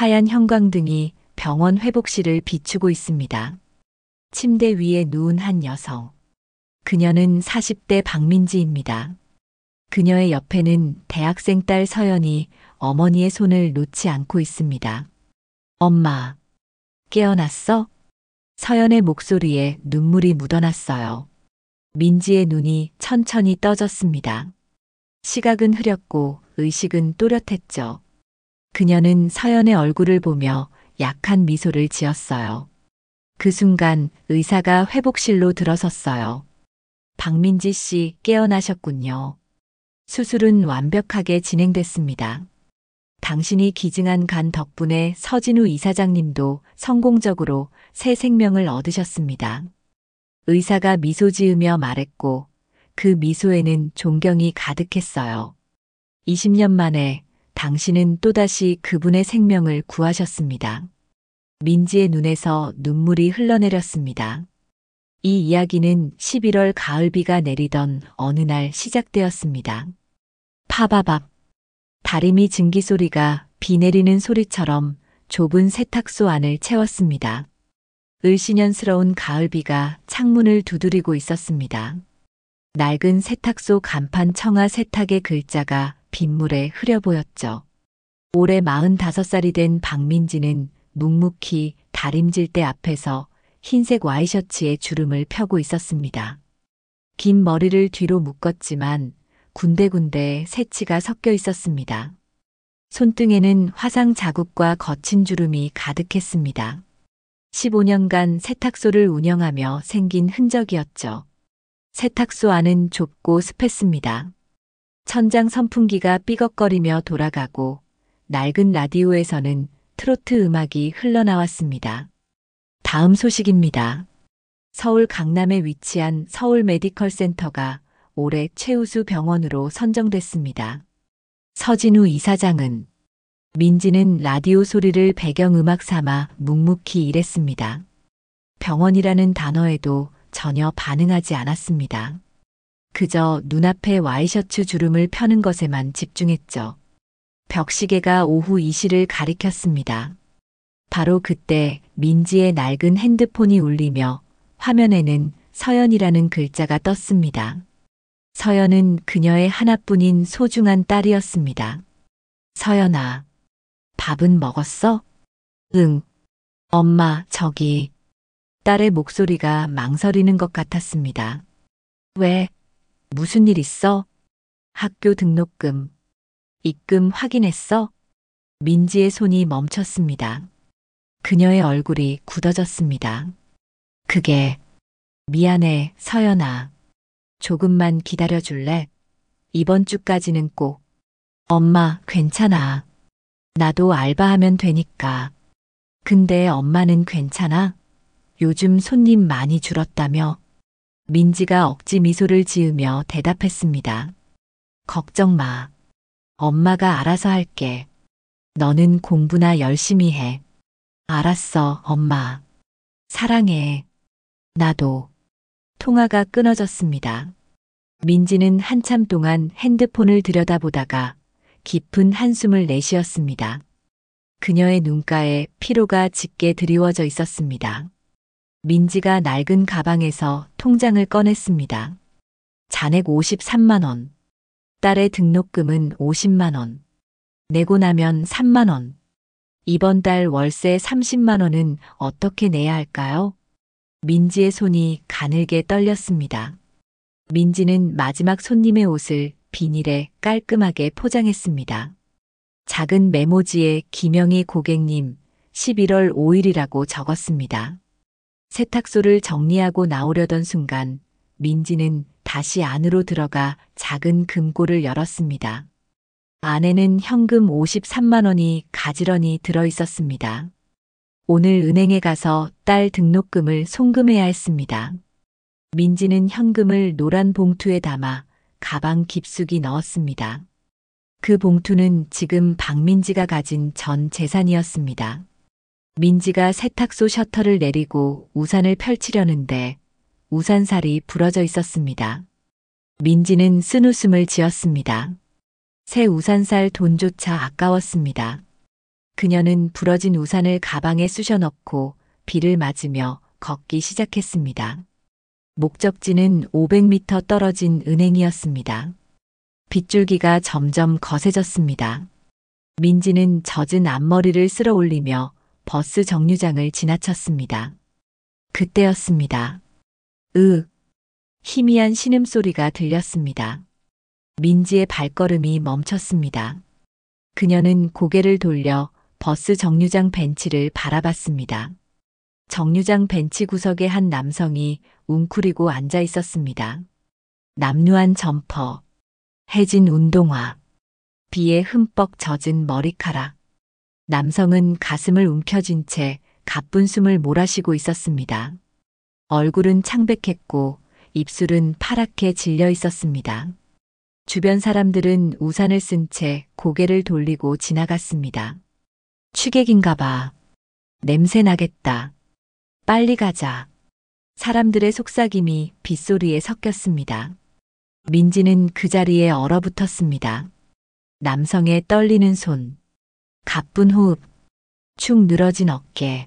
하얀 형광등이 병원 회복실을 비추고 있습니다. 침대 위에 누운 한 여성. 그녀는 40대 박민지입니다. 그녀의 옆에는 대학생 딸 서연이 어머니의 손을 놓지 않고 있습니다. 엄마, 깨어났어? 서연의 목소리에 눈물이 묻어났어요. 민지의 눈이 천천히 떠졌습니다. 시각은 흐렸고 의식은 또렷했죠. 그녀는 서연의 얼굴을 보며 약한 미소를 지었어요. 그 순간 의사가 회복실로 들어섰어요. 박민지 씨 깨어나셨군요. 수술은 완벽하게 진행됐습니다. 당신이 기증한 간 덕분에 서진우 이사장님도 성공적으로 새 생명을 얻으셨습니다. 의사가 미소 지으며 말했고 그 미소에는 존경이 가득했어요. 20년 만에 당신은 또다시 그분의 생명을 구하셨습니다. 민지의 눈에서 눈물이 흘러내렸습니다. 이 이야기는 11월 가을비가 내리던 어느 날 시작되었습니다. 파바박. 다리미 증기 소리가 비 내리는 소리처럼 좁은 세탁소 안을 채웠습니다. 을씨년스러운 가을비가 창문을 두드리고 있었습니다. 낡은 세탁소 간판 청아 세탁의 글자가 빗물에 흐려 보였죠. 올해 45살이 된 박민지는 묵묵히 다림질대 앞에서 흰색 와이셔츠에 주름을 펴고 있었습니다. 긴 머리를 뒤로 묶었지만 군데군데 새치가 섞여 있었습니다. 손등에는 화상 자국과 거친 주름이 가득했습니다. 15년간 세탁소를 운영하며 생긴 흔적이었죠. 세탁소 안은 좁고 습했습니다. 천장 선풍기가 삐걱거리며 돌아가고 낡은 라디오에서는 트로트 음악이 흘러나왔습니다. 다음 소식입니다. 서울 강남에 위치한 서울 메디컬 센터가 올해 최우수 병원으로 선정됐습니다. 서진우 이사장은 민지는 라디오 소리를 배경음악 삼아 묵묵히 일했습니다. 병원이라는 단어에도 전혀 반응하지 않았습니다. 그저 눈앞에 와이셔츠 주름을 펴는 것에만 집중했죠. 벽시계가 오후 2시를 가리켰습니다. 바로 그때 민지의 낡은 핸드폰이 울리며 화면에는 서연이라는 글자가 떴습니다. 서연은 그녀의 하나뿐인 소중한 딸이었습니다. 서연아, 밥은 먹었어? 응. 엄마, 저기. 딸의 목소리가 망설이는 것 같았습니다. 왜? 무슨 일 있어? 학교 등록금. 입금 확인했어? 민지의 손이 멈췄습니다. 그녀의 얼굴이 굳어졌습니다. 그게 미안해, 서연아. 조금만 기다려줄래? 이번 주까지는 꼭. 엄마, 괜찮아. 나도 알바하면 되니까. 근데 엄마는 괜찮아? 요즘 손님 많이 줄었다며? 민지가 억지 미소를 지으며 대답했습니다. 걱정 마. 엄마가 알아서 할게. 너는 공부나 열심히 해. 알았어, 엄마. 사랑해. 나도. 통화가 끊어졌습니다. 민지는 한참 동안 핸드폰을 들여다보다가 깊은 한숨을 내쉬었습니다. 그녀의 눈가에 피로가 짙게 드리워져 있었습니다. 민지가 낡은 가방에서 통장을 꺼냈습니다. 잔액 53만 원. 딸의 등록금은 50만 원. 내고 나면 3만 원. 이번 달 월세 30만 원은 어떻게 내야 할까요? 민지의 손이 가늘게 떨렸습니다. 민지는 마지막 손님의 옷을 비닐에 깔끔하게 포장했습니다. 작은 메모지에 김영희 고객님 11월 5일이라고 적었습니다. 세탁소를 정리하고 나오려던 순간 민지는 다시 안으로 들어가 작은 금고를 열었습니다. 안에는 현금 53만 원이 가지런히 들어 있었습니다. 오늘 은행에 가서 딸 등록금을 송금해야 했습니다. 민지는 현금을 노란 봉투에 담아 가방 깊숙이 넣었습니다. 그 봉투는 지금 박민지가 가진 전 재산이었습니다. 민지가 세탁소 셔터를 내리고 우산을 펼치려는데 우산살이 부러져 있었습니다. 민지는 쓴웃음을 지었습니다. 새 우산살 돈조차 아까웠습니다. 그녀는 부러진 우산을 가방에 쑤셔 넣고 비를 맞으며 걷기 시작했습니다. 목적지는 500m 떨어진 은행이었습니다. 빗줄기가 점점 거세졌습니다. 민지는 젖은 앞머리를 쓸어 올리며 버스 정류장을 지나쳤습니다. 그때였습니다. 희미한 신음소리가 들렸습니다. 민지의 발걸음이 멈췄습니다. 그녀는 고개를 돌려 버스 정류장 벤치를 바라봤습니다. 정류장 벤치 구석에 한 남성이 웅크리고 앉아 있었습니다. 남루한 점퍼, 해진 운동화, 비에 흠뻑 젖은 머리카락. 남성은 가슴을 움켜쥔 채 가쁜 숨을 몰아쉬고 있었습니다. 얼굴은 창백했고 입술은 파랗게 질려 있었습니다. 주변 사람들은 우산을 쓴 채 고개를 돌리고 지나갔습니다. 취객인가 봐. 냄새 나겠다. 빨리 가자. 사람들의 속삭임이 빗소리에 섞였습니다. 민지는 그 자리에 얼어붙었습니다. 남성의 떨리는 손, 가쁜 호흡, 축 늘어진 어깨.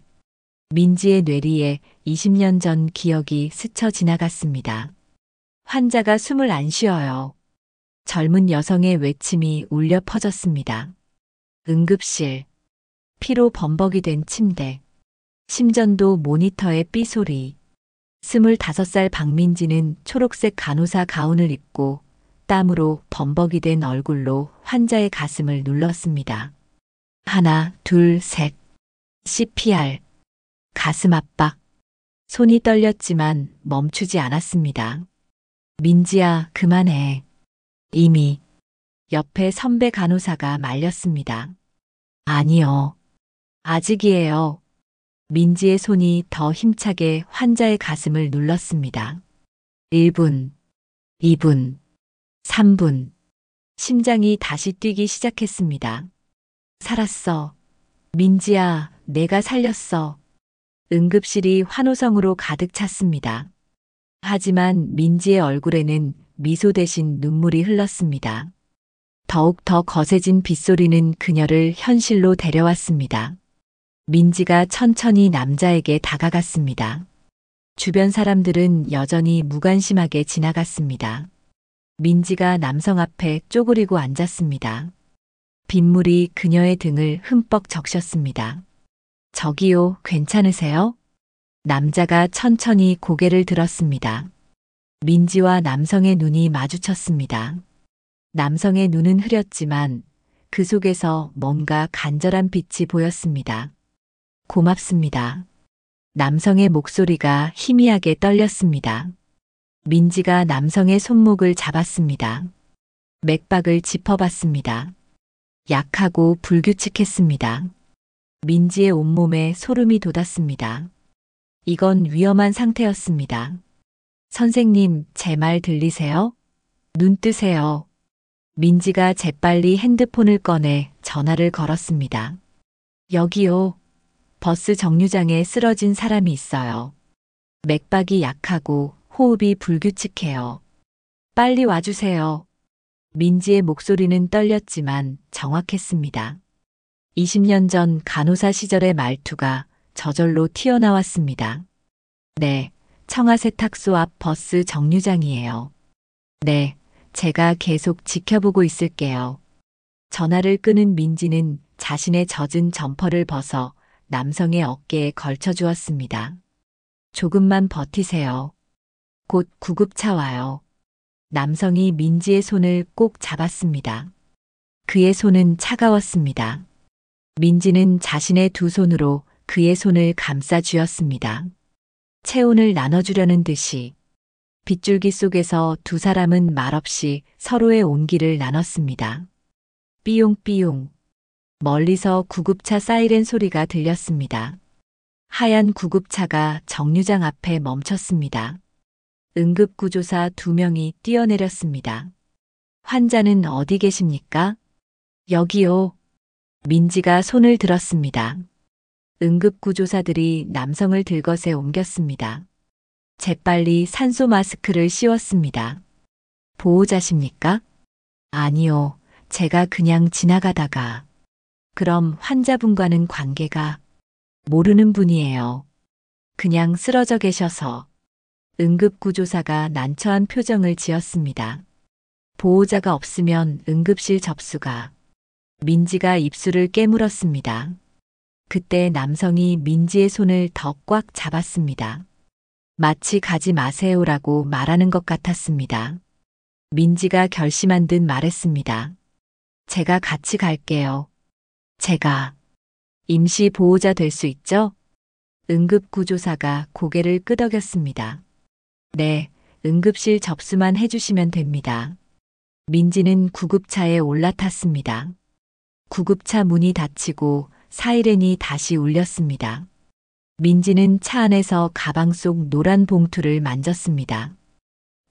민지의 뇌리에 20년 전 기억이 스쳐 지나갔습니다. 환자가 숨을 안 쉬어요. 젊은 여성의 외침이 울려 퍼졌습니다. 응급실, 피로 범벅이 된 침대, 심전도 모니터의 삐소리. 25살 박민지는 초록색 간호사 가운을 입고 땀으로 범벅이 된 얼굴로 환자의 가슴을 눌렀습니다. 하나, 둘, 셋. CPR. 가슴 압박. 손이 떨렸지만 멈추지 않았습니다. 민지야, 그만해. 이미. 옆에 선배 간호사가 말렸습니다. 아니요. 아직이에요. 민지의 손이 더 힘차게 환자의 가슴을 눌렀습니다. 1분, 2분, 3분. 심장이 다시 뛰기 시작했습니다. 살았어. 민지야, 내가 살렸어. 응급실이 환호성으로 가득 찼습니다. 하지만 민지의 얼굴에는 미소 대신 눈물이 흘렀습니다. 더욱 더 거세진 빗소리는 그녀를 현실로 데려왔습니다. 민지가 천천히 남자에게 다가갔습니다. 주변 사람들은 여전히 무관심하게 지나갔습니다. 민지가 남성 앞에 쪼그리고 앉았습니다. 빗물이 그녀의 등을 흠뻑 적셨습니다. 저기요, 괜찮으세요? 남자가 천천히 고개를 들었습니다. 민지와 남성의 눈이 마주쳤습니다. 남성의 눈은 흐렸지만 그 속에서 뭔가 간절한 빛이 보였습니다. 고맙습니다. 남성의 목소리가 희미하게 떨렸습니다. 민지가 남성의 손목을 잡았습니다. 맥박을 짚어봤습니다. 약하고 불규칙했습니다. 민지의 온몸에 소름이 돋았습니다. 이건 위험한 상태였습니다. 선생님, 제 말 들리세요? 눈 뜨세요. 민지가 재빨리 핸드폰을 꺼내 전화를 걸었습니다. 여기요. 버스 정류장에 쓰러진 사람이 있어요. 맥박이 약하고 호흡이 불규칙해요. 빨리 와주세요. 민지의 목소리는 떨렸지만 정확했습니다. 20년 전 간호사 시절의 말투가 저절로 튀어나왔습니다. 네, 청아세탁소 앞 버스 정류장이에요. 네, 제가 계속 지켜보고 있을게요. 전화를 끊은 민지는 자신의 젖은 점퍼를 벗어 남성의 어깨에 걸쳐 주었습니다. 조금만 버티세요. 곧 구급차 와요. 남성이 민지의 손을 꼭 잡았습니다. 그의 손은 차가웠습니다. 민지는 자신의 두 손으로 그의 손을 감싸 쥐었습니다. 체온을 나눠주려는 듯이 빗줄기 속에서 두 사람은 말없이 서로의 온기를 나눴습니다. 삐용삐용. 멀리서 구급차 사이렌 소리가 들렸습니다. 하얀 구급차가 정류장 앞에 멈췄습니다. 응급구조사 2명이 뛰어내렸습니다. 환자는 어디 계십니까? 여기요. 민지가 손을 들었습니다. 응급구조사들이 남성을 들것에 옮겼습니다. 재빨리 산소 마스크를 씌웠습니다. 보호자십니까? 아니요. 제가 그냥 지나가다가. 그럼 환자분과는 관계가 모르는 분이에요. 그냥 쓰러져 계셔서. 응급구조사가 난처한 표정을 지었습니다. 보호자가 없으면 응급실 접수가. 민지가 입술을 깨물었습니다. 그때 남성이 민지의 손을 더 꽉 잡았습니다. 마치 가지 마세요라고 말하는 것 같았습니다. 민지가 결심한 듯 말했습니다. 제가 같이 갈게요. 제가 임시 보호자 될 수 있죠? 응급구조사가 고개를 끄덕였습니다. 네, 응급실 접수만 해주시면 됩니다. 민지는 구급차에 올라탔습니다. 구급차 문이 닫히고 사이렌이 다시 울렸습니다. 민지는 차 안에서 가방 속 노란 봉투를 만졌습니다.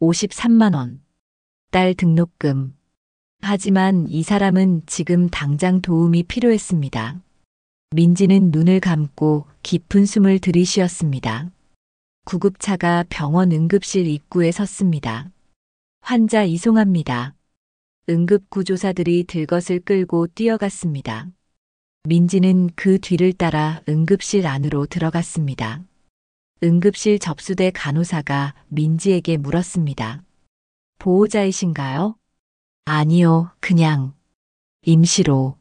53만 원. 딸 등록금. 하지만 이 사람은 지금 당장 도움이 필요했습니다. 민지는 눈을 감고 깊은 숨을 들이쉬었습니다. 구급차가 병원 응급실 입구에 섰습니다. 환자 이송합니다. 응급구조사들이 들것을 끌고 뛰어갔습니다. 민지는 그 뒤를 따라 응급실 안으로 들어갔습니다. 응급실 접수대 간호사가 민지에게 물었습니다. 보호자이신가요? 아니요, 그냥 임시로.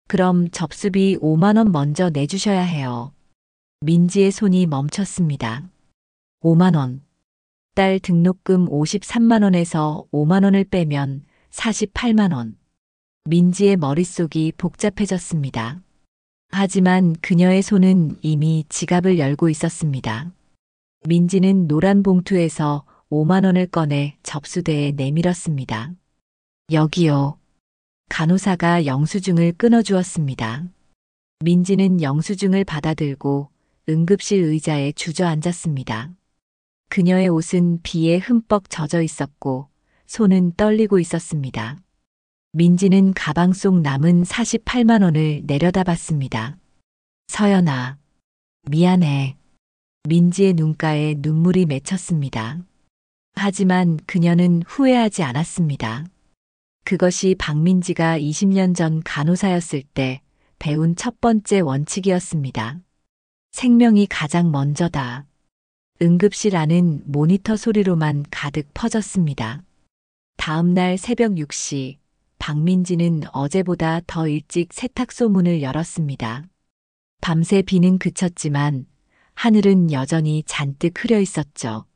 그럼 접수비 5만 원 먼저 내주셔야 해요. 민지의 손이 멈췄습니다. 5만 원. 딸 등록금 53만 원에서 5만 원을 빼면 48만 원. 민지의 머릿속이 복잡해졌습니다. 하지만 그녀의 손은 이미 지갑을 열고 있었습니다. 민지는 노란 봉투에서 5만 원을 꺼내 접수대에 내밀었습니다. 여기요. 간호사가 영수증을 끊어주었습니다. 민지는 영수증을 받아들고 응급실 의자에 주저앉았습니다. 그녀의 옷은 비에 흠뻑 젖어 있었고 손은 떨리고 있었습니다. 민지는 가방 속 남은 48만 원을 내려다봤습니다. 서연아, 미안해. 민지의 눈가에 눈물이 맺혔습니다. 하지만 그녀는 후회하지 않았습니다. 그것이 박민지가 20년 전 간호사였을 때 배운 첫 번째 원칙이었습니다. 생명이 가장 먼저다. 응급실 안은 모니터 소리로만 가득 퍼졌습니다. 다음 날 새벽 6시, 박민지는 어제보다 더 일찍 세탁소 문을 열었습니다. 밤새 비는 그쳤지만 하늘은 여전히 잔뜩 흐려 있었죠.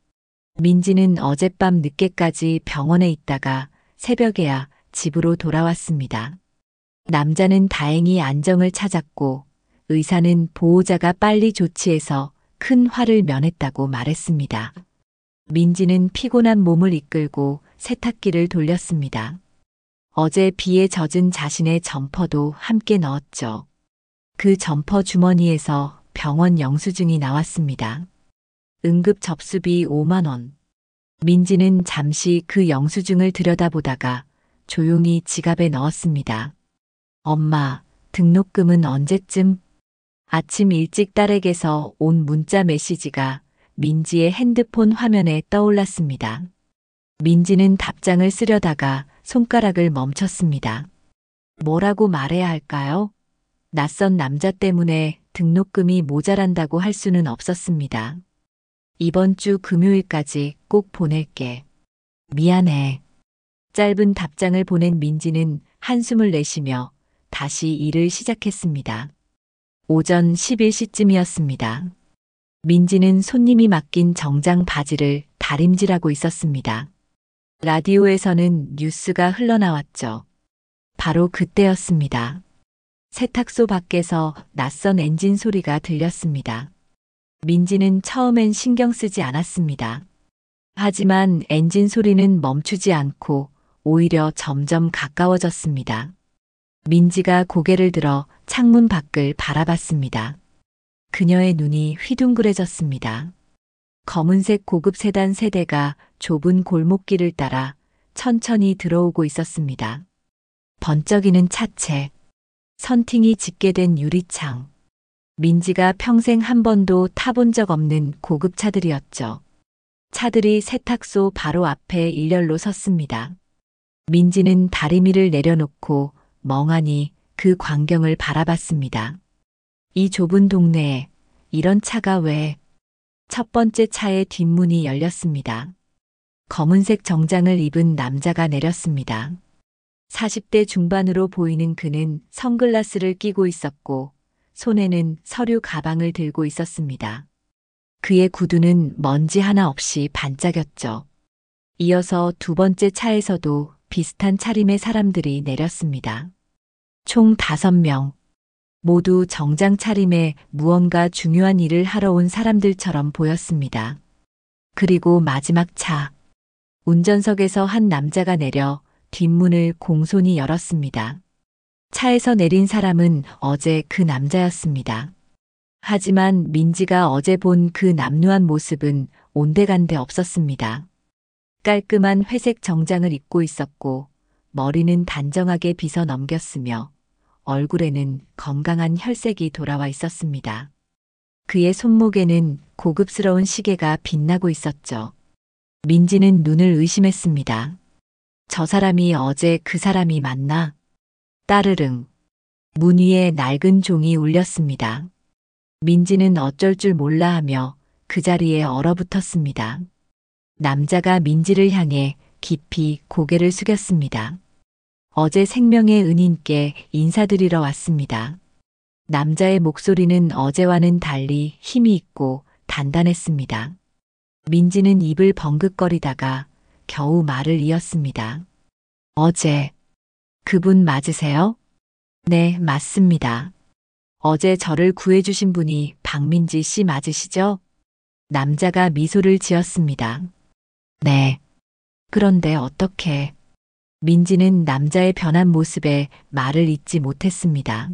민지는 어젯밤 늦게까지 병원에 있다가 새벽에야 집으로 돌아왔습니다. 남자는 다행히 안정을 찾았고 의사는 보호자가 빨리 조치해서 큰 화를 면했다고 말했습니다. 민지는 피곤한 몸을 이끌고 세탁기를 돌렸습니다. 어제 비에 젖은 자신의 점퍼도 함께 넣었죠. 그 점퍼 주머니에서 병원 영수증이 나왔습니다. 응급 접수비 5만 원. 민지는 잠시 그 영수증을 들여다보다가 조용히 지갑에 넣었습니다. 엄마, 등록금은 언제쯤? 아침 일찍 딸에게서 온 문자 메시지가 민지의 핸드폰 화면에 떠올랐습니다. 민지는 답장을 쓰려다가 손가락을 멈췄습니다. 뭐라고 말해야 할까요? 낯선 남자 때문에 등록금이 모자란다고 할 수는 없었습니다. 이번 주 금요일까지 꼭 보낼게. 미안해. 짧은 답장을 보낸 민지는 한숨을 내쉬며 다시 일을 시작했습니다. 오전 11시쯤이었습니다. 민지는 손님이 맡긴 정장 바지를 다림질하고 있었습니다. 라디오에서는 뉴스가 흘러나왔죠. 바로 그때였습니다. 세탁소 밖에서 낯선 엔진 소리가 들렸습니다. 민지는 처음엔 신경 쓰지 않았습니다. 하지만 엔진 소리는 멈추지 않고 오히려 점점 가까워졌습니다. 민지가 고개를 들어 창문 밖을 바라봤습니다. 그녀의 눈이 휘둥그레졌습니다. 검은색 고급 세단 세대가 좁은 골목길을 따라 천천히 들어오고 있었습니다. 번쩍이는 차체, 선팅이 짙게된 유리창. 민지가 평생 한 번도 타본 적 없는 고급 차들이었죠. 차들이 세탁소 바로 앞에 일렬로 섰습니다. 민지는 다리미를 내려놓고 멍하니 그 광경을 바라봤습니다. 이 좁은 동네에 이런 차가 왜? 첫 번째 차의 뒷문이 열렸습니다. 검은색 정장을 입은 남자가 내렸습니다. 40대 중반으로 보이는 그는 선글라스를 끼고 있었고 손에는 서류 가방을 들고 있었습니다. 그의 구두는 먼지 하나 없이 반짝였죠. 이어서 두 번째 차에서도 비슷한 차림의 사람들이 내렸습니다. 총 5명. 모두 정장 차림에 무언가 중요한 일을 하러 온 사람들처럼 보였습니다. 그리고 마지막 차. 운전석에서 한 남자가 내려 뒷문을 공손히 열었습니다. 차에서 내린 사람은 어제 그 남자였습니다. 하지만 민지가 어제 본 그 남루한 모습은 온데간데 없었습니다. 깔끔한 회색 정장을 입고 있었고 머리는 단정하게 빗어 넘겼으며 얼굴에는 건강한 혈색이 돌아와 있었습니다. 그의 손목에는 고급스러운 시계가 빛나고 있었죠. 민지는 눈을 의심했습니다. 저 사람이 어제 그 사람이 맞나? 따르릉. 문 위에 낡은 종이 울렸습니다. 민지는 어쩔 줄 몰라 하며 그 자리에 얼어붙었습니다. 남자가 민지를 향해 깊이 고개를 숙였습니다. 어제 생명의 은인께 인사드리러 왔습니다. 남자의 목소리는 어제와는 달리 힘이 있고 단단했습니다. 민지는 입을 벙긋거리다가 겨우 말을 이었습니다. 어제 그분 맞으세요? 네, 맞습니다. 어제 저를 구해주신 분이 박민지 씨 맞으시죠? 남자가 미소를 지었습니다. 네. 그런데 어떻게? 민지는 남자의 변한 모습에 말을 잇지 못했습니다.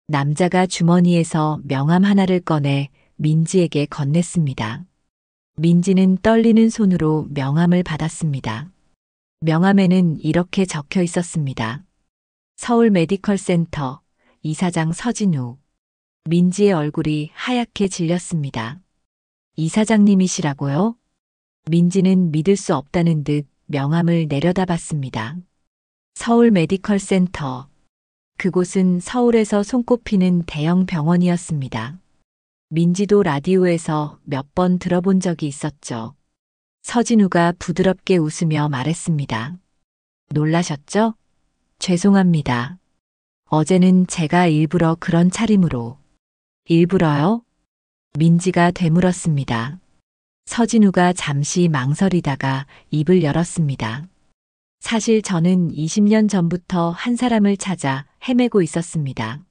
남자가 주머니에서 명함 하나를 꺼내 민지에게 건넸습니다. 민지는 떨리는 손으로 명함을 받았습니다. 명함에는 이렇게 적혀 있었습니다. 서울 메디컬 센터 이사장 서진우. 민지의 얼굴이 하얗게 질렸습니다. 이사장님이시라고요? 민지는 믿을 수 없다는 듯 명함을 내려다봤습니다. 서울 메디컬 센터. 그곳은 서울에서 손꼽히는 대형 병원이었습니다. 민지도 라디오에서 몇 번 들어본 적이 있었죠. 서진우가 부드럽게 웃으며 말했습니다. 놀라셨죠? 죄송합니다. 어제는 제가 일부러 그런 차림으로. 일부러요? 민지가 되물었습니다. 서진우가 잠시 망설이다가 입을 열었습니다. 사실 저는 20년 전부터 한 사람을 찾아 헤매고 있었습니다.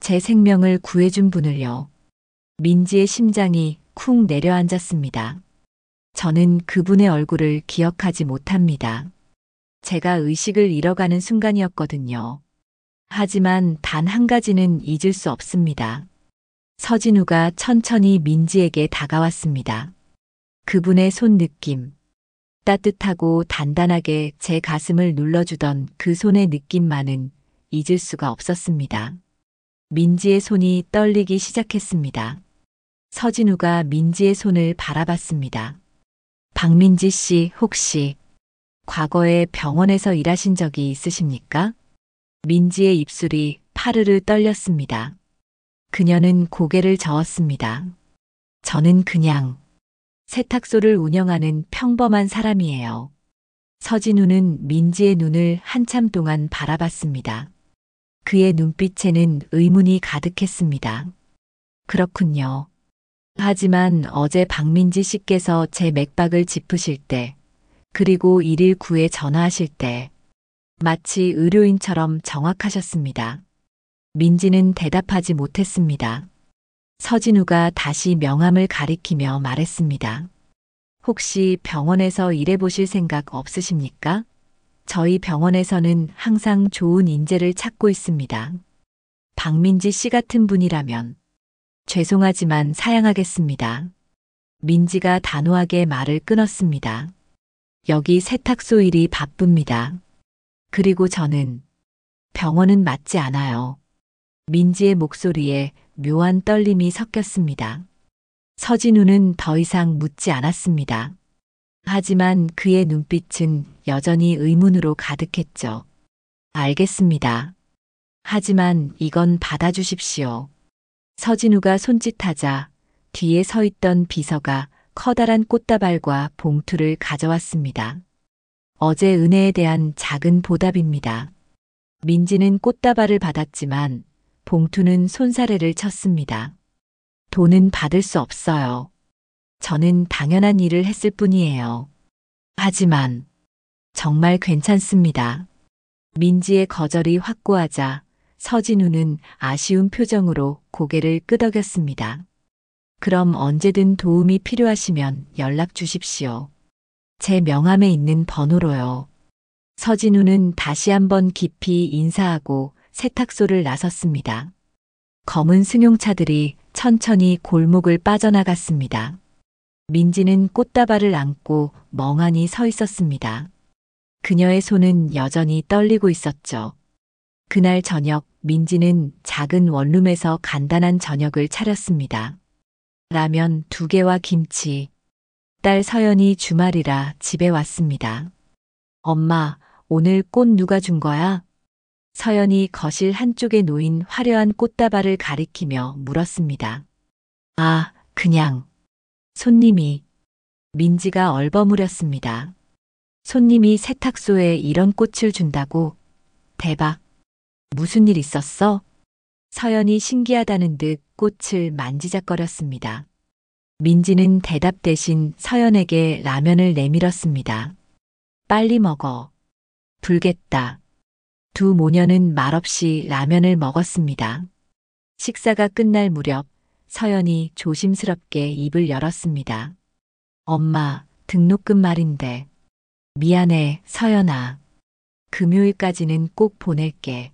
제 생명을 구해준 분을요. 민지의 심장이 쿵 내려앉았습니다. 저는 그분의 얼굴을 기억하지 못합니다. 제가 의식을 잃어가는 순간이었거든요. 하지만 단 한 가지는 잊을 수 없습니다. 서진우가 천천히 민지에게 다가왔습니다. 그분의 손 느낌. 따뜻하고 단단하게 제 가슴을 눌러주던 그 손의 느낌만은 잊을 수가 없었습니다. 민지의 손이 떨리기 시작했습니다. 서진우가 민지의 손을 바라봤습니다. 박민지 씨 혹시 과거에 병원에서 일하신 적이 있으십니까? 민지의 입술이 파르르 떨렸습니다. 그녀는 고개를 저었습니다. 저는 그냥 세탁소를 운영하는 평범한 사람이에요. 서진우는 민지의 눈을 한참 동안 바라봤습니다. 그의 눈빛에는 의문이 가득했습니다. 그렇군요. 하지만 어제 박민지 씨께서 제 맥박을 짚으실 때, 그리고 119에 전화하실 때, 마치 의료인처럼 정확하셨습니다. 민지는 대답하지 못했습니다. 서진우가 다시 명함을 가리키며 말했습니다. 혹시 병원에서 일해보실 생각 없으십니까? 저희 병원에서는 항상 좋은 인재를 찾고 있습니다. 박민지 씨 같은 분이라면 죄송하지만 사양하겠습니다. 민지가 단호하게 말을 끊었습니다. 여기 세탁소 일이 바쁩니다. 그리고 저는 병원은 맞지 않아요. 민지의 목소리에 묘한 떨림이 섞였습니다. 서진우는 더 이상 묻지 않았습니다. 하지만 그의 눈빛은 여전히 의문으로 가득했죠. 알겠습니다. 하지만 이건 받아주십시오. 서진우가 손짓하자 뒤에 서 있던 비서가 커다란 꽃다발과 봉투를 가져왔습니다. 어제 은혜에 대한 작은 보답입니다. 민지는 꽃다발을 받았지만 봉투는 손사래를 쳤습니다. 돈은 받을 수 없어요. 저는 당연한 일을 했을 뿐이에요. 하지만 정말 괜찮습니다. 민지의 거절이 확고하자 서진우는 아쉬운 표정으로 고개를 끄덕였습니다. 그럼 언제든 도움이 필요하시면 연락 주십시오. 제 명함에 있는 번호로요. 서진우는 다시 한번 깊이 인사하고 세탁소를 나섰습니다. 검은 승용차들이 천천히 골목을 빠져나갔습니다. 민지는 꽃다발을 안고 멍하니 서 있었습니다. 그녀의 손은 여전히 떨리고 있었죠. 그날 저녁 민지는 작은 원룸에서 간단한 저녁을 차렸습니다. 라면 2개와 김치. 딸 서연이 주말이라 집에 왔습니다. 엄마, 오늘 꽃 누가 준 거야? 서연이 거실 한쪽에 놓인 화려한 꽃다발을 가리키며 물었습니다. 아, 그냥. 손님이. 민지가 얼버무렸습니다. 손님이 세탁소에 이런 꽃을 준다고? 대박. 무슨 일 있었어? 서연이 신기하다는 듯 꽃을 만지작거렸습니다. 민지는 대답 대신 서연에게 라면을 내밀었습니다. 빨리 먹어. 불겠다. 두 모녀는 말없이 라면을 먹었습니다. 식사가 끝날 무렵 서연이 조심스럽게 입을 열었습니다. 엄마, 등록금 말인데. 미안해, 서연아. 금요일까지는 꼭 보낼게.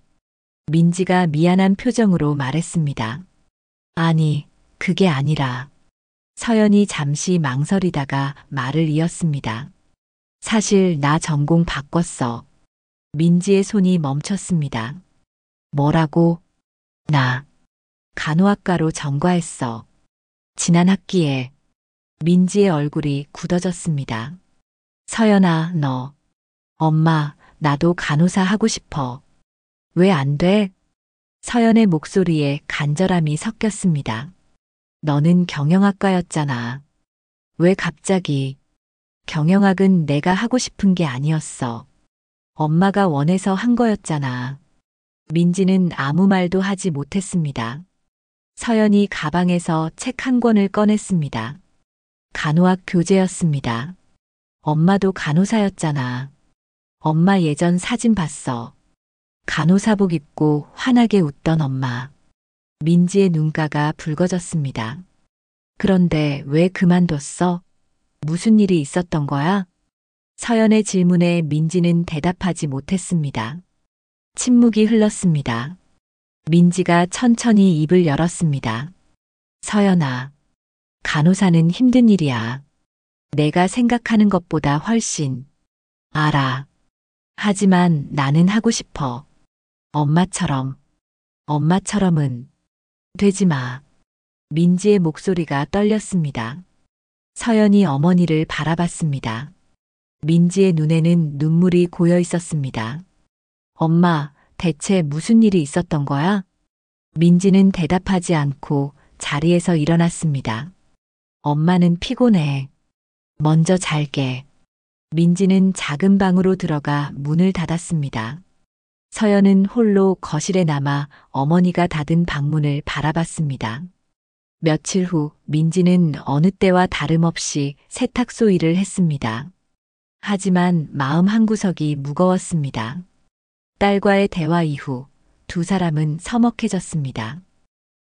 민지가 미안한 표정으로 말했습니다. 아니, 그게 아니라. 서연이 잠시 망설이다가 말을 이었습니다. 사실 나 전공 바꿨어. 민지의 손이 멈췄습니다. 뭐라고? 나 간호학과로 전과했어. 지난 학기에. 민지의 얼굴이 굳어졌습니다. 서연아, 너. 엄마, 나도 간호사 하고 싶어. 왜 안 돼? 서연의 목소리에 간절함이 섞였습니다. 너는 경영학과였잖아. 왜 갑자기? 경영학은 내가 하고 싶은 게 아니었어. 엄마가 원해서 한 거였잖아. 민지는 아무 말도 하지 못했습니다. 서연이 가방에서 책 한 권을 꺼냈습니다. 간호학 교재였습니다. 엄마도 간호사였잖아. 엄마 예전 사진 봤어. 간호사복 입고 환하게 웃던 엄마. 민지의 눈가가 붉어졌습니다. 그런데 왜 그만뒀어? 무슨 일이 있었던 거야? 서연의 질문에 민지는 대답하지 못했습니다. 침묵이 흘렀습니다. 민지가 천천히 입을 열었습니다. 서연아, 간호사는 힘든 일이야. 내가 생각하는 것보다 훨씬. 알아. 하지만 나는 하고 싶어. 엄마처럼. 엄마처럼은 되지 마. 민지의 목소리가 떨렸습니다. 서연이 어머니를 바라봤습니다. 민지의 눈에는 눈물이 고여 있었습니다. 엄마, 대체 무슨 일이 있었던 거야? 민지는 대답하지 않고 자리에서 일어났습니다. 엄마는 피곤해. 먼저 잘게. 민지는 작은 방으로 들어가 문을 닫았습니다. 서연은 홀로 거실에 남아 어머니가 닫은 방문을 바라봤습니다. 며칠 후 민지는 어느 때와 다름없이 세탁소 일을 했습니다. 하지만 마음 한구석이 무거웠습니다. 딸과의 대화 이후 두 사람은 서먹해졌습니다.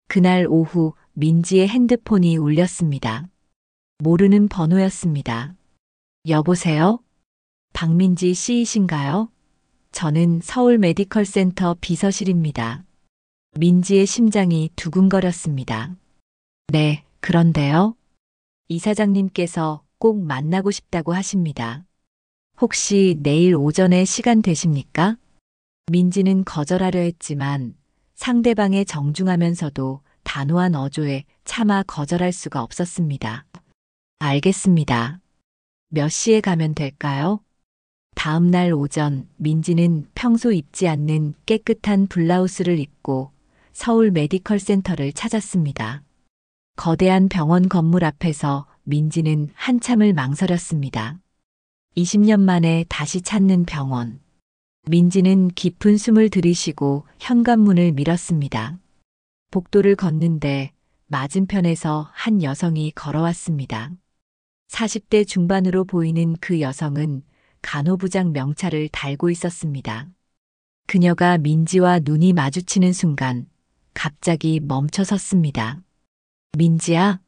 그날 오후 민지의 핸드폰이 울렸습니다. 모르는 번호였습니다. 여보세요? 박민지 씨이신가요? 저는 서울 메디컬 센터 비서실입니다. 민지의 심장이 두근거렸습니다. 네, 그런데요? 이사장님께서 꼭 만나고 싶다고 하십니다. 혹시 내일 오전에 시간 되십니까? 민지는 거절하려 했지만 상대방의 정중하면서도 단호한 어조에 차마 거절할 수가 없었습니다. 알겠습니다. 몇 시에 가면 될까요? 다음 날 오전 민지는 평소 입지 않는 깨끗한 블라우스를 입고 서울 메디컬 센터를 찾았습니다. 거대한 병원 건물 앞에서 민지는 한참을 망설였습니다. 20년 만에 다시 찾는 병원. 민지는 깊은 숨을 들이쉬고 현관문을 밀었습니다. 복도를 걷는데 맞은편에서 한 여성이 걸어왔습니다. 40대 중반으로 보이는 그 여성은 간호부장 명찰을 달고 있었습니다. 그녀가 민지와 눈이 마주치는 순간 갑자기 멈춰 섰습니다. 민지야?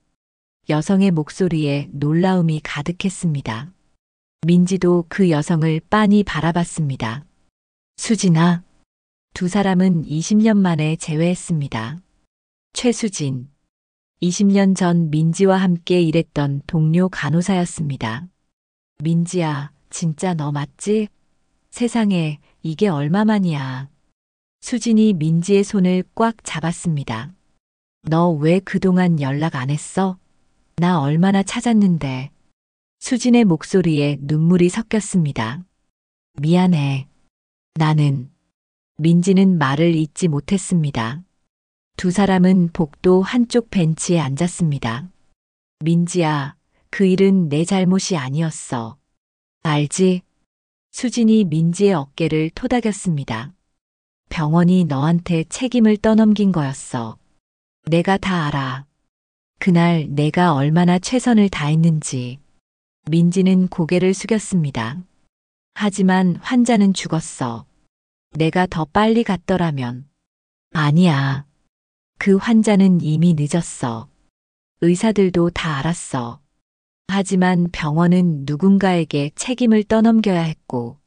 여성의 목소리에 놀라움이 가득했습니다. 민지도 그 여성을 빤히 바라봤습니다. 수진아. 두 사람은 20년 만에 재회했습니다. 최수진. 20년 전 민지와 함께 일했던 동료 간호사였습니다. 민지야, 진짜 너 맞지? 세상에, 이게 얼마만이야. 수진이 민지의 손을 꽉 잡았습니다. 너 왜 그동안 연락 안 했어? 나 얼마나 찾았는데. 수진의 목소리에 눈물이 섞였습니다. 미안해. 나는. 민지는 말을 잇지 못했습니다. 두 사람은 복도 한쪽 벤치에 앉았습니다. 민지야, 그 일은 내 잘못이 아니었어. 알지? 수진이 민지의 어깨를 토닥였습니다. 병원이 너한테 책임을 떠넘긴 거였어. 내가 다 알아. 그날 내가 얼마나 최선을 다했는지. 민지는 고개를 숙였습니다. 하지만 환자는 죽었어. 내가 더 빨리 갔더라면. 아니야. 그 환자는 이미 늦었어. 의사들도 다 알았어. 하지만 병원은 누군가에게 책임을 떠넘겨야 했고.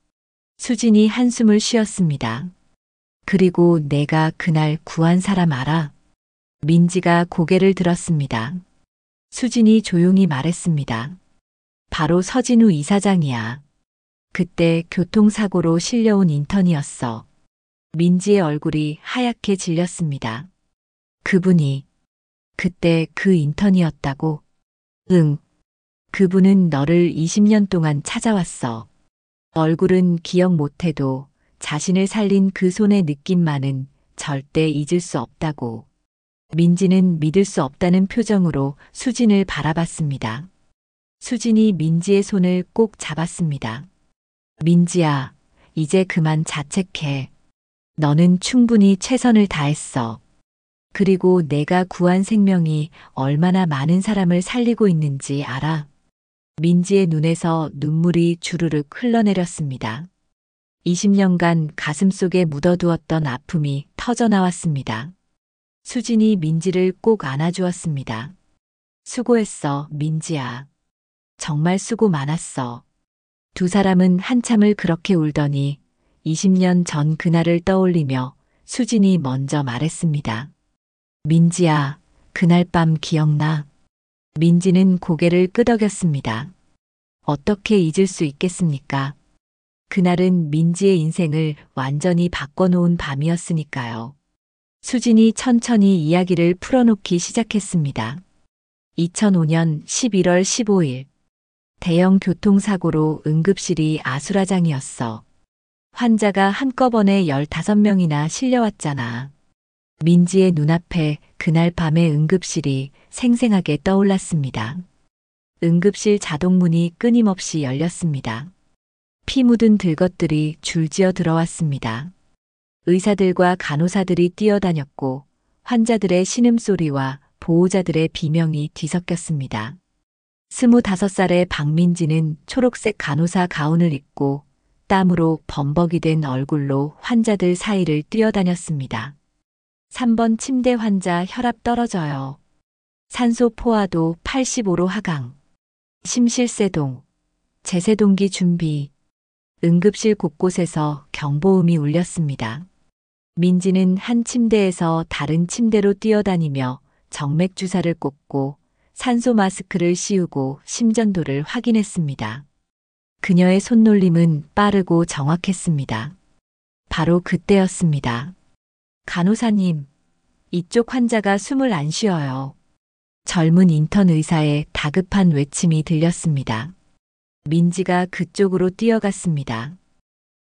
수진이 한숨을 쉬었습니다. 그리고 내가 그날 구한 사람 알아? 민지가 고개를 들었습니다. 수진이 조용히 말했습니다. 바로 서진우 이사장이야. 그때 교통사고로 실려온 인턴이었어. 민지의 얼굴이 하얗게 질렸습니다. 그분이 그때 그 인턴이었다고? 응. 그분은 너를 20년 동안 찾아왔어. 얼굴은 기억 못해도 자신을 살린 그 손의 느낌만은 절대 잊을 수 없다고. 민지는 믿을 수 없다는 표정으로 수진을 바라봤습니다. 수진이 민지의 손을 꼭 잡았습니다. 민지야, 이제 그만 자책해. 너는 충분히 최선을 다했어. 그리고 내가 구한 생명이 얼마나 많은 사람을 살리고 있는지 알아? 민지의 눈에서 눈물이 주르륵 흘러내렸습니다. 20년간 가슴속에 묻어두었던 아픔이 터져나왔습니다. 수진이 민지를 꼭 안아주었습니다. 수고했어, 민지야. 정말 수고 많았어. 두 사람은 한참을 그렇게 울더니 20년 전 그날을 떠올리며 수진이 먼저 말했습니다. 민지야, 그날 밤 기억나? 민지는 고개를 끄덕였습니다. 어떻게 잊을 수 있겠습니까? 그날은 민지의 인생을 완전히 바꿔놓은 밤이었으니까요. 수진이 천천히 이야기를 풀어놓기 시작했습니다. 2005년 11월 15일. 대형 교통사고로 응급실이 아수라장이었어. 환자가 한꺼번에 15명이나 실려왔잖아. 민지의 눈앞에 그날 밤의 응급실이 생생하게 떠올랐습니다. 응급실 자동문이 끊임없이 열렸습니다. 피 묻은 들것들이 줄지어 들어왔습니다. 의사들과 간호사들이 뛰어다녔고 환자들의 신음소리와 보호자들의 비명이 뒤섞였습니다. 25살의 박민지는 초록색 간호사 가운을 입고 땀으로 범벅이 된 얼굴로 환자들 사이를 뛰어다녔습니다. 3번 침대 환자 혈압 떨어져요. 산소 포화도 85로 하강. 심실세동. 제세동기 준비. 응급실 곳곳에서 경보음이 울렸습니다. 민지는 한 침대에서 다른 침대로 뛰어다니며 정맥 주사를 꽂고 산소 마스크를 씌우고 심전도를 확인했습니다. 그녀의 손놀림은 빠르고 정확했습니다. 바로 그때였습니다. 간호사님, 이쪽 환자가 숨을 안 쉬어요. 젊은 인턴 의사의 다급한 외침이 들렸습니다. 민지가 그쪽으로 뛰어갔습니다.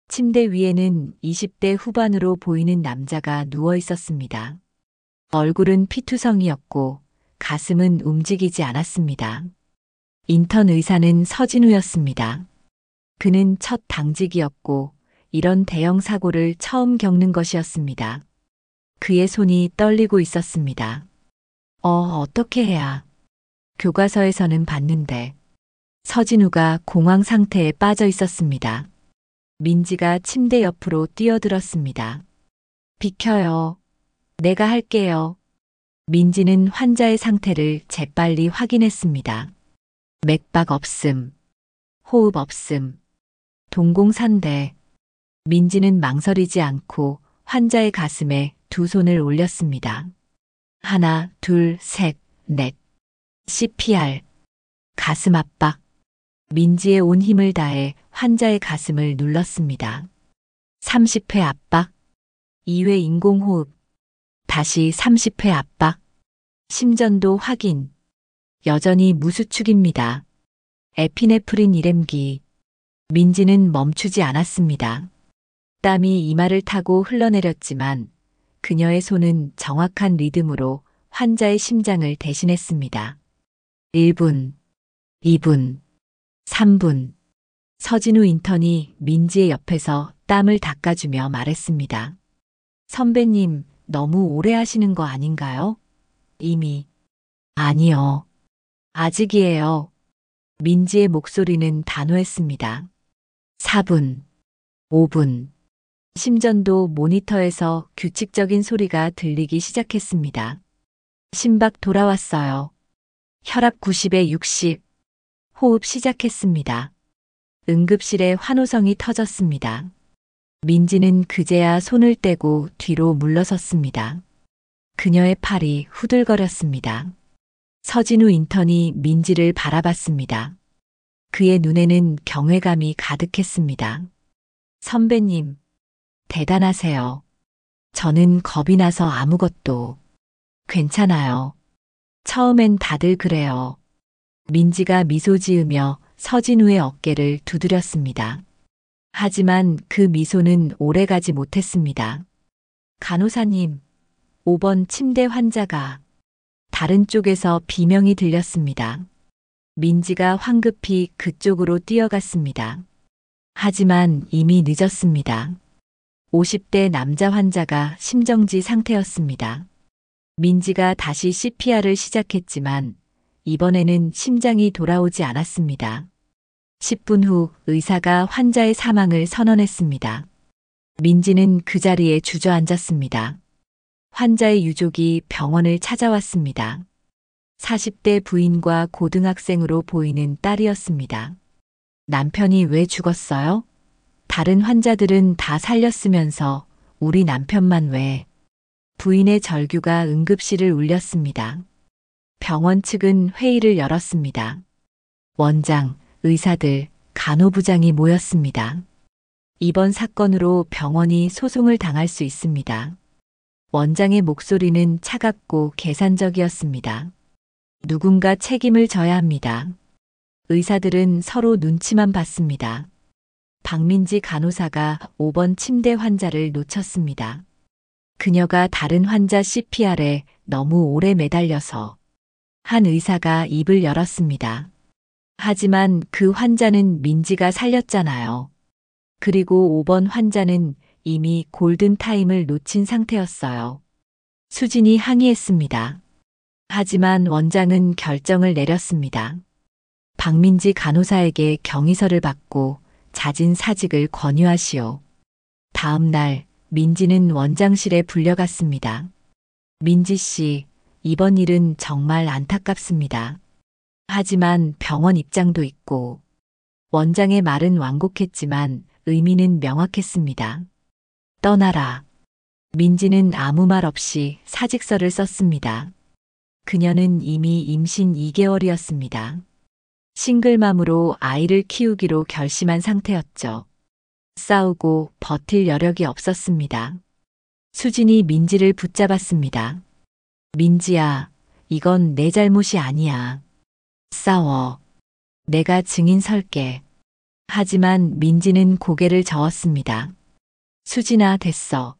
침대 위에는 20대 후반으로 보이는 남자가 누워 있었습니다. 얼굴은 피투성이었고 가슴은 움직이지 않았습니다. 인턴 의사는 서진우였습니다. 그는 첫 당직이었고 이런 대형 사고를 처음 겪는 것이었습니다. 그의 손이 떨리고 있었습니다. 어떻게 해야? 교과서에서는 봤는데 서진우가 공황 상태에 빠져 있었습니다. 민지가 침대 옆으로 뛰어들었습니다. 비켜요. 내가 할게요. 민지는 환자의 상태를 재빨리 확인했습니다. 맥박 없음, 호흡 없음, 동공산대. 민지는 망설이지 않고 환자의 가슴에 두 손을 올렸습니다. 하나, 둘, 셋, 넷. CPR. 가슴 압박. 민지의 온 힘을 다해 환자의 가슴을 눌렀습니다. 30회 압박. 2회 인공호흡. 다시 30회 압박. 심전도 확인. 여전히 무수축입니다. 에피네프린 일렘기. 민지는 멈추지 않았습니다. 땀이 이마를 타고 흘러내렸지만 그녀의 손은 정확한 리듬으로 환자의 심장을 대신했습니다. 1분, 2분, 3분. 서진우 인턴이 민지의 옆에서 땀을 닦아주며 말했습니다. 선배님, 너무 오래 하시는 거 아닌가요? 이미. 아니요. 아직이에요. 민지의 목소리는 단호했습니다. 4분, 5분. 심전도 모니터에서 규칙적인 소리가 들리기 시작했습니다. 심박 돌아왔어요. 혈압 90에 60. 호흡 시작했습니다. 응급실에 환호성이 터졌습니다. 민지는 그제야 손을 떼고 뒤로 물러섰습니다. 그녀의 팔이 후들거렸습니다. 서진우 인턴이 민지를 바라봤습니다. 그의 눈에는 경외감이 가득했습니다. 선배님, 대단하세요. 저는 겁이 나서 아무것도. 괜찮아요. 처음엔 다들 그래요. 민지가 미소 지으며 서진우의 어깨를 두드렸습니다. 하지만 그 미소는 오래가지 못했습니다. 간호사님, 5번 침대 환자가. 다른 쪽에서 비명이 들렸습니다. 민지가 황급히 그쪽으로 뛰어갔습니다. 하지만 이미 늦었습니다. 50대 남자 환자가 심정지 상태였습니다. 민지가 다시 CPR을 시작했지만 이번에는 심장이 돌아오지 않았습니다. 10분 후 의사가 환자의 사망을 선언했습니다. 민지는 그 자리에 주저앉았습니다. 환자의 유족이 병원을 찾아왔습니다. 40대 부인과 고등학생으로 보이는 딸이었습니다. 남편이 왜 죽었어요? 다른 환자들은 다 살렸으면서 우리 남편만 왜? 부인의 절규가 응급실을 울렸습니다. 병원 측은 회의를 열었습니다. 원장, 의사들, 간호부장이 모였습니다. 이번 사건으로 병원이 소송을 당할 수 있습니다. 원장의 목소리는 차갑고 계산적이었습니다. 누군가 책임을 져야 합니다. 의사들은 서로 눈치만 봤습니다. 박민지 간호사가 5번 침대 환자를 놓쳤습니다. 그녀가 다른 환자 CPR에 너무 오래 매달려서. 한 의사가 입을 열었습니다. 하지만 그 환자는 민지가 살렸잖아요. 그리고 5번 환자는 이미 골든타임을 놓친 상태였어요. 수진이 항의했습니다. 하지만 원장은 결정을 내렸습니다. 박민지 간호사에게 경위서를 받고 자진 사직을 권유하시오. 다음 날 민지는 원장실에 불려갔습니다. 민지 씨, 이번 일은 정말 안타깝습니다. 하지만 병원 입장도 있고 원장의 말은 완곡했지만 의미는 명확했습니다. 떠나라. 민지는 아무 말 없이 사직서를 썼습니다. 그녀는 이미 임신 2개월이었습니다. 싱글맘으로 아이를 키우기로 결심한 상태였죠. 싸우고 버틸 여력이 없었습니다. 수진이 민지를 붙잡았습니다. 민지야, 이건 내 잘못이 아니야. 싸워. 내가 증인 설게. 하지만 민지는 고개를 저었습니다. 수진아, 됐어.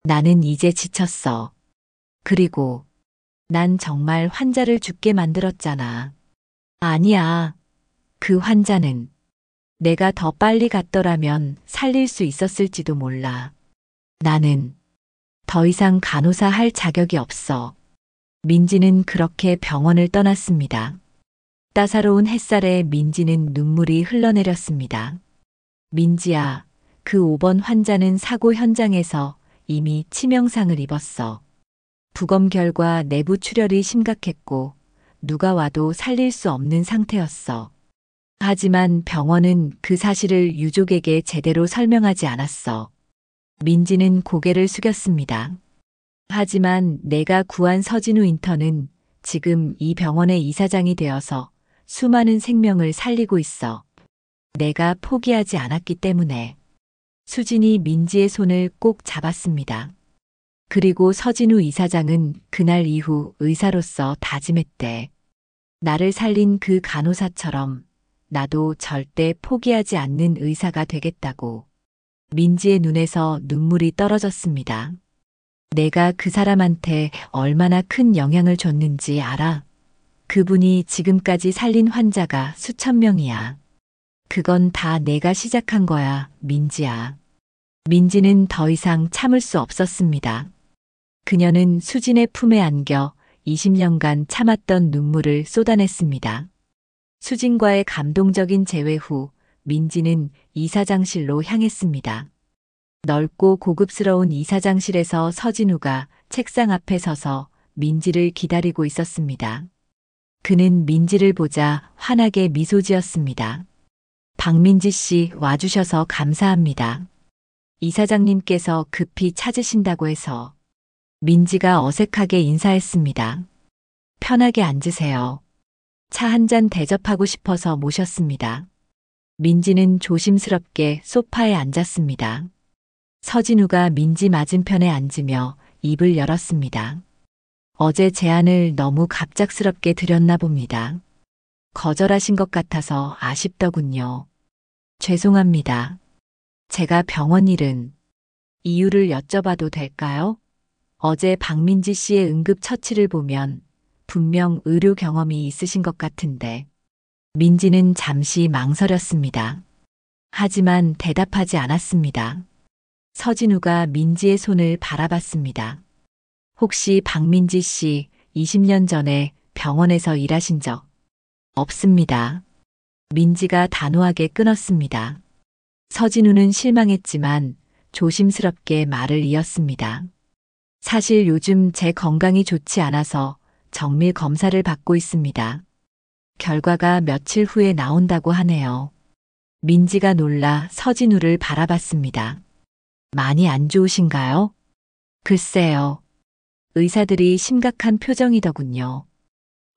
나는 이제 지쳤어. 그리고 난 정말 환자를 죽게 만들었잖아. 아니야. 그 환자는 내가 더 빨리 갔더라면 살릴 수 있었을지도 몰라. 나는 더 이상 간호사 할 자격이 없어. 민지는 그렇게 병원을 떠났습니다. 따사로운 햇살에 민지는 눈물이 흘러내렸습니다. 민지야, 그 5번 환자는 사고 현장에서 이미 치명상을 입었어. 부검 결과 내부 출혈이 심각했고 누가 와도 살릴 수 없는 상태였어. 하지만 병원은 그 사실을 유족에게 제대로 설명하지 않았어. 민지는 고개를 숙였습니다. 하지만 내가 구한 서진우 인턴은 지금 이 병원의 이사장이 되어서 수많은 생명을 살리고 있어. 내가 포기하지 않았기 때문에. 수진이 민지의 손을 꼭 잡았습니다. 그리고 서진우 이사장은 그날 이후 의사로서 다짐했대. 나를 살린 그 간호사처럼 나도 절대 포기하지 않는 의사가 되겠다고. 민지의 눈에서 눈물이 떨어졌습니다. 내가 그 사람한테 얼마나 큰 영향을 줬는지 알아? 그분이 지금까지 살린 환자가 수천 명이야. 그건 다 내가 시작한 거야, 민지야. 민지는 더 이상 참을 수 없었습니다. 그녀는 수진의 품에 안겨 20년간 참았던 눈물을 쏟아냈습니다. 수진과의 감동적인 재회 후 민지는 이사장실로 향했습니다. 넓고 고급스러운 이사장실에서 서진우가 책상 앞에 서서 민지를 기다리고 있었습니다. 그는 민지를 보자 환하게 미소 지었습니다. 박민지 씨, 와주셔서 감사합니다. 이사장님께서 급히 찾으신다고 해서. 민지가 어색하게 인사했습니다. 편하게 앉으세요. 차 한 잔 대접하고 싶어서 모셨습니다. 민지는 조심스럽게 소파에 앉았습니다. 서진우가 민지 맞은편에 앉으며 입을 열었습니다. 어제 제안을 너무 갑작스럽게 드렸나 봅니다. 거절하신 것 같아서 아쉽더군요. 죄송합니다. 제가 병원 일은 이유를 여쭤봐도 될까요? 어제 박민지 씨의 응급처치를 보면 분명 의료 경험이 있으신 것 같은데. 민지는 잠시 망설였습니다. 하지만 대답하지 않았습니다. 서진우가 민지의 손을 바라봤습니다. 혹시 박민지 씨 20년 전에 병원에서 일하신 적 없습니다. 민지가 단호하게 끊었습니다. 서진우는 실망했지만 조심스럽게 말을 이었습니다. 사실 요즘 제 건강이 좋지 않아서 정밀 검사를 받고 있습니다. 결과가 며칠 후에 나온다고 하네요. 민지가 놀라 서진우를 바라봤습니다. 많이 안 좋으신가요? 글쎄요. 의사들이 심각한 표정이더군요.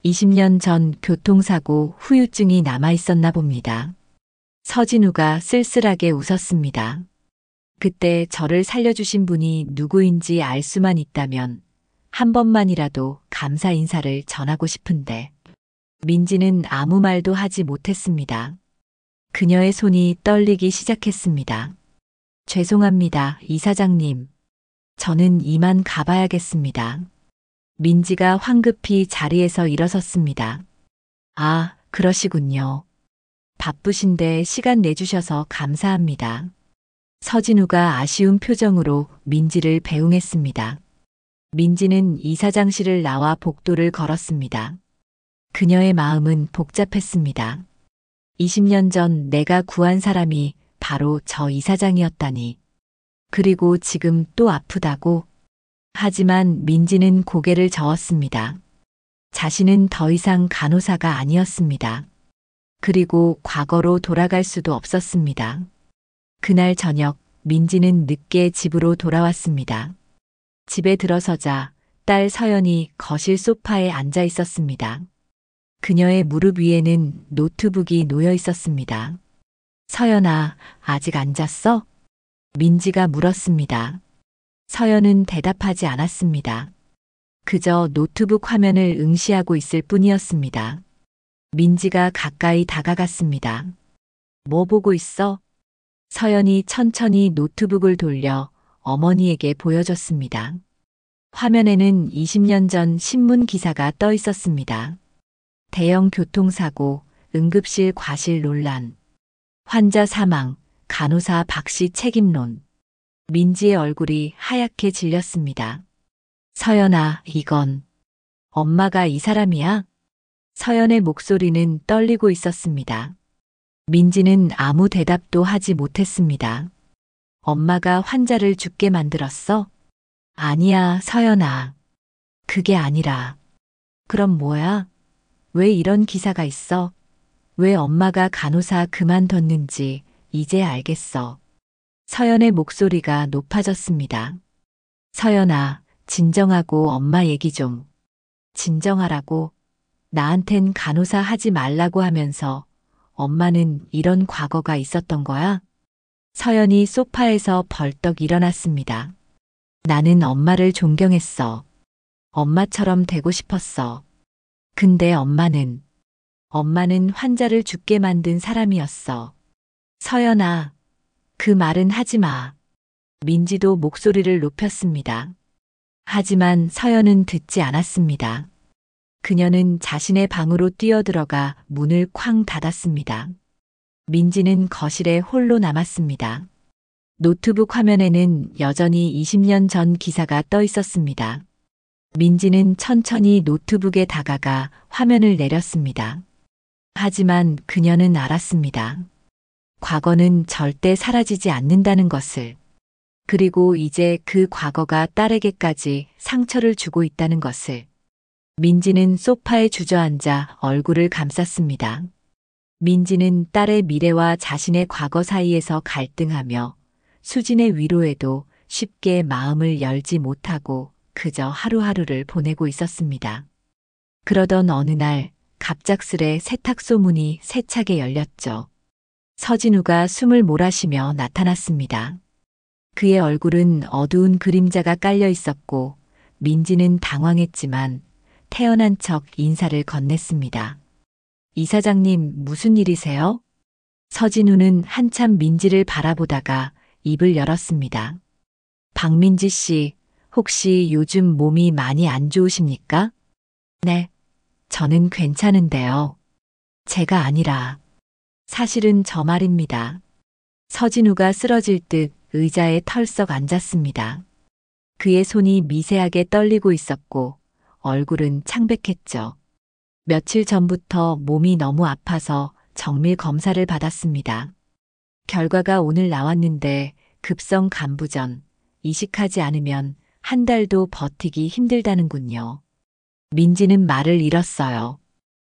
20년 전 교통사고 후유증이 남아 있었나 봅니다. 서진우가 쓸쓸하게 웃었습니다. 그때 저를 살려주신 분이 누구인지 알 수만 있다면 한 번만이라도 감사 인사를 전하고 싶은데. 민지는 아무 말도 하지 못했습니다. 그녀의 손이 떨리기 시작했습니다. 죄송합니다, 이사장님. 저는 이만 가봐야겠습니다. 민지가 황급히 자리에서 일어섰습니다. 아, 그러시군요. 바쁘신데 시간 내주셔서 감사합니다. 서진우가 아쉬운 표정으로 민지를 배웅했습니다. 민지는 이사장실을 나와 복도를 걸었습니다. 그녀의 마음은 복잡했습니다. 20년 전 내가 구한 사람이 바로 저 이사장이었다니. 그리고 지금 또 아프다고? 하지만 민지는 고개를 저었습니다. 자신은 더 이상 간호사가 아니었습니다. 그리고 과거로 돌아갈 수도 없었습니다. 그날 저녁 민지는 늦게 집으로 돌아왔습니다. 집에 들어서자 딸 서연이 거실 소파에 앉아 있었습니다. 그녀의 무릎 위에는 노트북이 놓여 있었습니다. 서연아, 아직 안 잤어? 민지가 물었습니다. 서연은 대답하지 않았습니다. 그저 노트북 화면을 응시하고 있을 뿐이었습니다. 민지가 가까이 다가갔습니다. 뭐 보고 있어? 서연이 천천히 노트북을 돌려 어머니에게 보여줬습니다. 화면에는 20년 전 신문 기사가 떠 있었습니다. 대형 교통사고, 응급실 과실 논란, 환자 사망, 간호사 박씨 책임론. 민지의 얼굴이 하얗게 질렸습니다. 서연아, 이건 엄마가 이 사람이야? 서연의 목소리는 떨리고 있었습니다. 민지는 아무 대답도 하지 못했습니다. 엄마가 환자를 죽게 만들었어? 아니야, 서연아. 그게 아니라. 그럼 뭐야? 왜 이런 기사가 있어? 왜 엄마가 간호사 그만뒀는지 이제 알겠어. 서연의 목소리가 높아졌습니다. 서연아, 진정하고 엄마 얘기 좀. 진정하라고. 나한텐 간호사 하지 말라고 하면서 엄마는 이런 과거가 있었던 거야? 서연이 소파에서 벌떡 일어났습니다. 나는 엄마를 존경했어. 엄마처럼 되고 싶었어. 근데 엄마는 환자를 죽게 만든 사람이었어. 서연아, 그 말은 하지 마. 민지도 목소리를 높였습니다. 하지만 서연은 듣지 않았습니다. 그녀는 자신의 방으로 뛰어들어가 문을 쾅 닫았습니다. 민지는 거실에 홀로 남았습니다. 노트북 화면에는 여전히 20년 전 기사가 떠 있었습니다. 민지는 천천히 노트북에 다가가 화면을 내렸습니다. 하지만 그녀는 알았습니다. 과거는 절대 사라지지 않는다는 것을. 그리고 이제 그 과거가 딸에게까지 상처를 주고 있다는 것을. 민지는 소파에 주저앉아 얼굴을 감쌌습니다. 민지는 딸의 미래와 자신의 과거 사이에서 갈등하며 수진의 위로에도 쉽게 마음을 열지 못하고 그저 하루하루를 보내고 있었습니다. 그러던 어느 날 갑작스레 세탁소 문이 세차게 열렸죠. 서진우가 숨을 몰아쉬며 나타났습니다. 그의 얼굴은 어두운 그림자가 깔려 있었고 민지는 당황했지만 태연한 척 인사를 건넸습니다. 이사장님, 무슨 일이세요? 서진우는 한참 민지를 바라보다가 입을 열었습니다. 박민지 씨, 혹시 요즘 몸이 많이 안 좋으십니까? 네, 저는 괜찮은데요. 제가 아니라. 사실은 저 말입니다. 서진우가 쓰러질 듯 의자에 털썩 앉았습니다. 그의 손이 미세하게 떨리고 있었고 얼굴은 창백했죠. 며칠 전부터 몸이 너무 아파서 정밀 검사를 받았습니다. 결과가 오늘 나왔는데 급성 간부전, 이식하지 않으면 한 달도 버티기 힘들다는군요. 민지는 말을 잃었어요.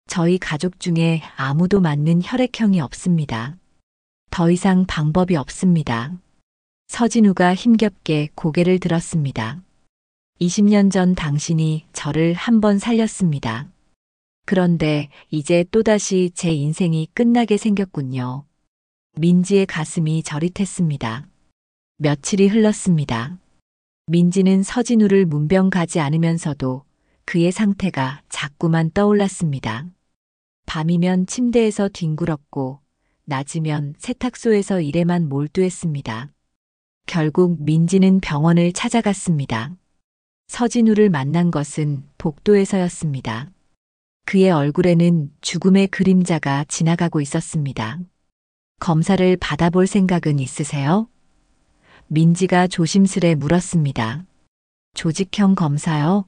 저희 가족 중에 아무도 맞는 혈액형이 없습니다. 더 이상 방법이 없습니다. 서진우가 힘겹게 고개를 들었습니다. 20년 전 당신이 저를 한 번 살렸습니다. 그런데 이제 또다시 제 인생이 끝나게 생겼군요. 민지의 가슴이 저릿했습니다. 며칠이 흘렀습니다. 민지는 서진우를 문병 가지 않으면서도 그의 상태가 자꾸만 떠올랐습니다. 밤이면 침대에서 뒹굴었고 낮이면 세탁소에서 일에만 몰두했습니다. 결국 민지는 병원을 찾아갔습니다. 서진우를 만난 것은 복도에서였습니다. 그의 얼굴에는 죽음의 그림자가 지나가고 있었습니다. 검사를 받아볼 생각은 있으세요? 민지가 조심스레 물었습니다. 조직형 검사요?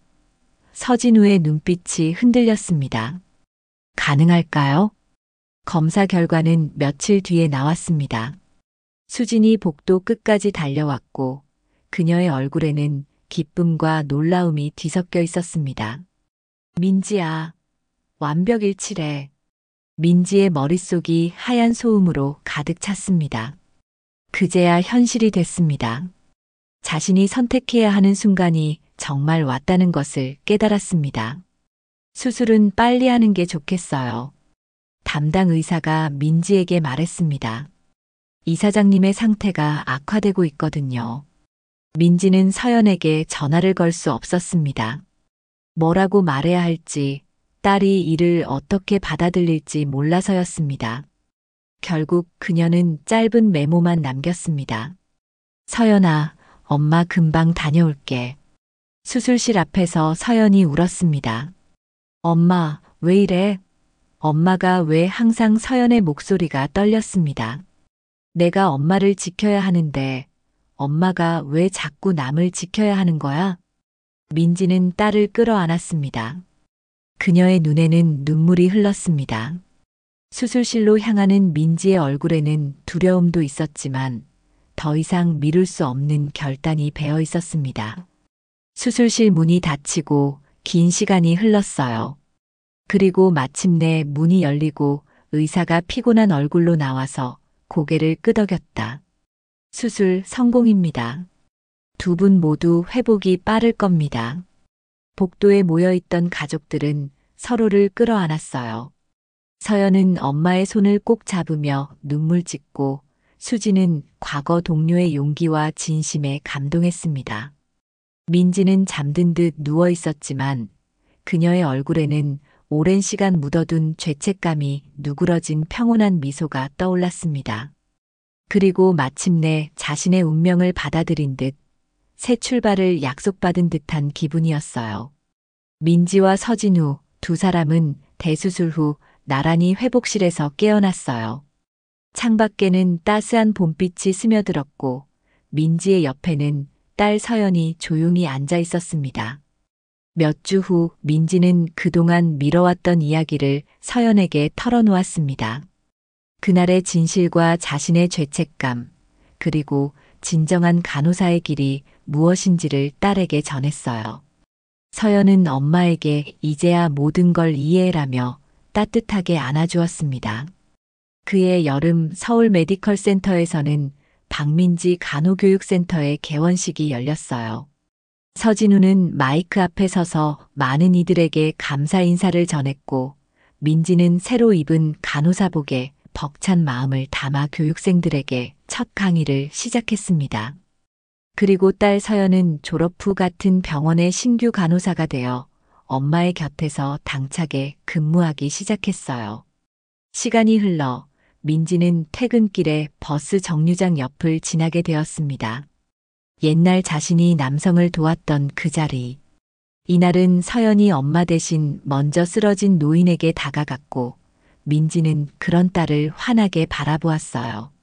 서진우의 눈빛이 흔들렸습니다. 가능할까요? 검사 결과는 며칠 뒤에 나왔습니다. 수진이 복도 끝까지 달려왔고 그녀의 얼굴에는 기쁨과 놀라움이 뒤섞여 있었습니다. 민지야, 완벽일치래. 민지의 머릿속이 하얀 소음으로 가득 찼습니다. 그제야 현실이 됐습니다. 자신이 선택해야 하는 순간이 정말 왔다는 것을 깨달았습니다. 수술은 빨리 하는 게 좋겠어요. 담당 의사가 민지에게 말했습니다. 이사장님의 상태가 악화되고 있거든요. 민지는 서연에게 전화를 걸 수 없었습니다. 뭐라고 말해야 할지, 딸이 이를 어떻게 받아들일지 몰라서였습니다. 결국 그녀는 짧은 메모만 남겼습니다. 서연아, 엄마 금방 다녀올게. 수술실 앞에서 서연이 울었습니다. 엄마, 왜 이래? 엄마가 왜 항상 서연의 목소리가 떨렸습니다. 내가 엄마를 지켜야 하는데 엄마가 왜 자꾸 남을 지켜야 하는 거야? 민지는 딸을 끌어안았습니다. 그녀의 눈에는 눈물이 흘렀습니다. 수술실로 향하는 민지의 얼굴에는 두려움도 있었지만 더 이상 미룰 수 없는 결단이 배어 있었습니다. 수술실 문이 닫히고 긴 시간이 흘렀어요. 그리고 마침내 문이 열리고 의사가 피곤한 얼굴로 나와서 고개를 끄덕였다. 수술 성공입니다. 두 분 모두 회복이 빠를 겁니다. 복도에 모여있던 가족들은 서로를 끌어안았어요. 서연은 엄마의 손을 꼭 잡으며 눈물 짓고 수지는 과거 동료의 용기와 진심에 감동했습니다. 민지는 잠든 듯 누워 있었지만 그녀의 얼굴에는 오랜 시간 묻어둔 죄책감이 누그러진 평온한 미소가 떠올랐습니다. 그리고 마침내 자신의 운명을 받아들인 듯 새 출발을 약속받은 듯한 기분이었어요. 민지와 서진우 두 사람은 대수술 후 나란히 회복실에서 깨어났어요. 창밖에는 따스한 봄빛이 스며들었고 민지의 옆에는 딸 서연이 조용히 앉아 있었습니다. 몇 주 후 민지는 그동안 미뤄왔던 이야기를 서연에게 털어놓았습니다. 그날의 진실과 자신의 죄책감, 그리고 진정한 간호사의 길이 무엇인지를 딸에게 전했어요. 서연은 엄마에게 이제야 모든 걸 이해해라며 따뜻하게 안아주었습니다. 그해 여름 서울 메디컬 센터에서는 박민지 간호교육센터의 개원식이 열렸어요. 서진우는 마이크 앞에 서서 많은 이들에게 감사 인사를 전했고 민지는 새로 입은 간호사복에 벅찬 마음을 담아 교육생들에게 첫 강의를 시작했습니다. 그리고 딸 서연은 졸업 후 같은 병원의 신규 간호사가 되어 엄마의 곁에서 당차게 근무하기 시작했어요. 시간이 흘러 민지는 퇴근길에 버스 정류장 옆을 지나게 되었습니다. 옛날 자신이 남성을 도왔던 그 자리. 이날은 서연이 엄마 대신 먼저 쓰러진 노인에게 다가갔고 민지는 그런 딸을 환하게 바라보았어요.